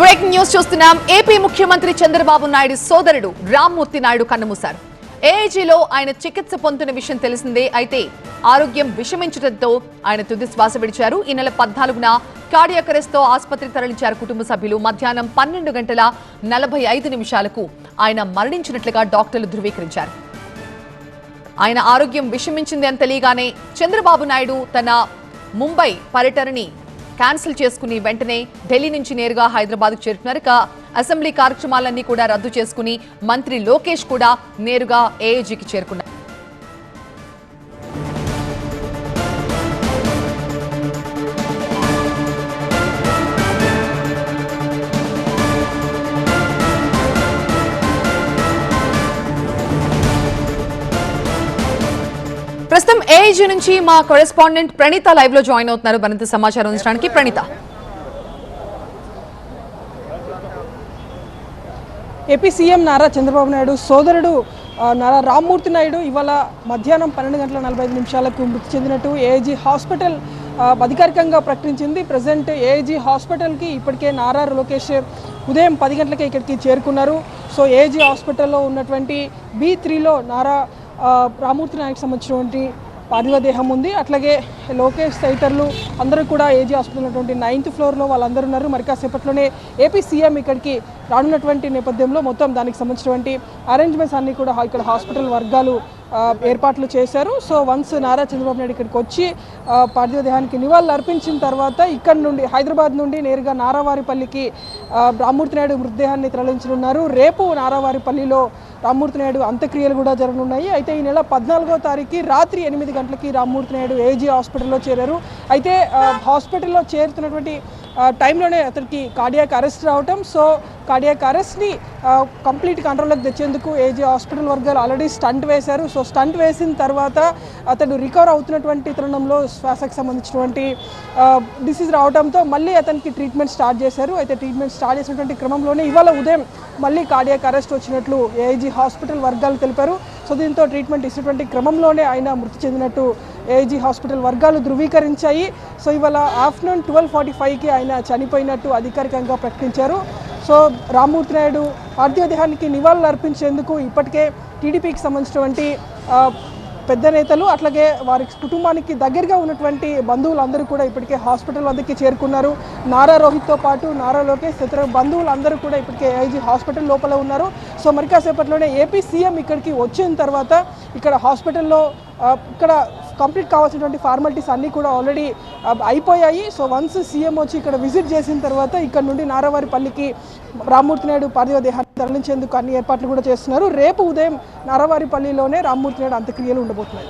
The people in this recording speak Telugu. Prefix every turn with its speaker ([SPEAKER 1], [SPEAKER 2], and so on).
[SPEAKER 1] బ్రేకింగ్ న్యూస్ చూస్తున్నాం. ఏపీ ముఖ్యమంత్రి చంద్రబాబు నాయుడు సోదరుడు రామ్మూర్తి నాయుడు కన్నుమూశారు. ఏఐజీలో ఆయన చికిత్స పొందుతున్న విషయం తెలిసిందే. అయితే ఆరోగ్యం విషమించడంతో ఆయన తుది శ్వాస విడిచారు. ఈ నెల 14న కార్డియాక్ అరెస్ట్ తో ఆసుపత్రి తరలించారు కుటుంబ సభ్యులు. మధ్యాహ్నం 12:45 ఆయన మరణించినట్లుగా డాక్టర్లు ధృవీకరించారు. ఆయన ఆరోగ్యం విషమించింది అని తెలియగానే చంద్రబాబు నాయుడు తన ముంబై పర్యటనని క్యాన్సిల్ చేసుకుని వెంటనే ఢిల్లీ నుంచి నేరుగా హైదరాబాద్ కు చేరుకున్నారు. ఇక అసెంబ్లీ కార్యక్రమాలన్నీ కూడా రద్దు చేసుకుని మంత్రి లోకేష్ కూడా నేరుగా ఏఐజీకి చేరుకున్నారు. ప్రస్తుతం ఏఐజీ నుంచి మా కరెస్పాండెంట్ ప్రణీత లైవ్ లో జాయిన్ అవుతున్నారు మరింత సమాచారం అందించడానికి. ప్రణీత,
[SPEAKER 2] ఏపీ సీఎం నారా చంద్రబాబు నాయుడు సోదరుడు నారా రామ్మూర్తి నాయుడు ఇవాళ మధ్యాహ్నం 12:45 మృతి చెందినట్టు ఏఐజీ హాస్పిటల్ అధికారికంగా ప్రకటించింది. ప్రజెంట్ ఏఐజీ హాస్పిటల్కి ఇప్పటికే నారా లోకేష్ ఉదయం 10 గంటలకే ఇక్కడికి చేరుకున్నారు. సో ఏఐజీ హాస్పిటల్లో ఉన్నటువంటి B3లో నారా రామ్మూర్తి నాయుడుకి సంబంధించినటువంటి పార్థివ దేహం ఉంది. అట్లాగే లోకేష్ తదితరులు అందరూ కూడా ఏజీ హాస్పిటల్ ఉన్నటువంటి 9th ఫ్లోర్లో వాళ్ళందరూ ఉన్నారు. మరి కాసేపట్లోనే ఏపీ సీఎం ఇక్కడికి రానున్నటువంటి నేపథ్యంలో మొత్తం దానికి సంబంధించినటువంటి అరేంజ్మెంట్స్ అన్నీ కూడా ఇక్కడ హాస్పిటల్ వర్గాలు ఏర్పాట్లు చేశారు. సో వన్స్ నారా చంద్రబాబు నాయుడు ఇక్కడికి వచ్చి పార్థివ దేహానికి నివాళులు అర్పించిన తర్వాత ఇక్కడ నుండి హైదరాబాద్ నుండి నేరుగా నారావారిపల్లికి రామ్మూర్తి నాయుడు మృతదేహాన్ని తరలించనున్నారు. రేపు నారావారిపల్లిలో రామ్మూర్తి నాయుడు అంత్యక్రియలు కూడా జరగనున్నాయి. అయితే ఈ నెల 14వ తారీఖు రాత్రి 8 గంటలకి రామ్మూర్తి నాయుడు ఏజీ హాస్పిటల్లో చేరారు. అయితే హాస్పిటల్లో చేరుతున్నటువంటి టైంలోనే అతనికి కార్డియాక్ అరెస్ట్ రావటం, సో కార్డియాక్ అరెస్ట్ని కంప్లీట్ కంట్రోల్లోకి తెచ్చేందుకు ఏజీ హాస్పిటల్ వర్గాలు ఆల్రెడీ స్టంట్ వేశారు. సో స్టంట్ వేసిన తర్వాత అతను రికవర్ అవుతున్నటువంటి తరుణంలో శ్వాసకు సంబంధించినటువంటి డిసీజ్ రావడంతో మళ్ళీ అతనికి ట్రీట్మెంట్ స్టార్ట్ చేశారు. అయితే ట్రీట్మెంట్ స్టార్ట్ చేసినటువంటి క్రమంలోనే ఇవాళ ఉదయం మళ్ళీ కార్డియాక్ అరెస్ట్ వచ్చినట్లు ఏఐజీ హాస్పిటల్ వర్గాలు తెలిపారు. సో దీంతో ట్రీట్మెంట్ ఇచ్చినటువంటి క్రమంలోనే ఆయన మృతి చెందినట్టు ఏఐజీ హాస్పిటల్ వర్గాలు ధృవీకరించాయి. సో ఇవాళ ఆఫ్టర్నూన్ 12:45కి ఆయన చనిపోయినట్టు అధికారికంగా ప్రకటించారు. సో రామ్మూర్తి నాయుడు పార్థివ దేహానికి నివాళులు అర్పించేందుకు ఇప్పటికే టీడీపీకి సంబంధించినటువంటి పెద్ద నేతలు అట్లాగే వారి కుటుంబానికి దగ్గరగా ఉన్నటువంటి బంధువులందరూ కూడా ఇప్పటికే హాస్పిటల్ వద్దకి చేరుకున్నారు. నారా రోహిత్తో పాటు నారా లోకేష్ ఇతర బంధువులందరూ కూడా ఇప్పటికే ఏఐజీ హాస్పిటల్ లోపల ఉన్నారు. సో మరి కాసేపట్లోనే ఏపీ సీఎం ఇక్కడికి వచ్చిన తర్వాత ఇక్కడ హాస్పిటల్లో ఇక్కడ కంప్లీట్ కావాల్సినటువంటి ఫార్మాలిటీస్ అన్నీ కూడా ఆల్రెడీ అయిపోయాయి. సో వన్స్ సీఎం వచ్చి ఇక్కడ విజిట్ చేసిన తర్వాత ఇక్కడ నుండి నారావారిపల్లికి రామ్మూర్తి నాయుడు పార్థివ దేహాన్ని తరలించేందుకు అన్ని ఏర్పాట్లు కూడా చేస్తున్నారు. రేపు ఉదయం నారావారిపల్లిలోనే రామ్మూర్తి నాయుడు అంత్యక్రియలు ఉండబోతున్నాయి.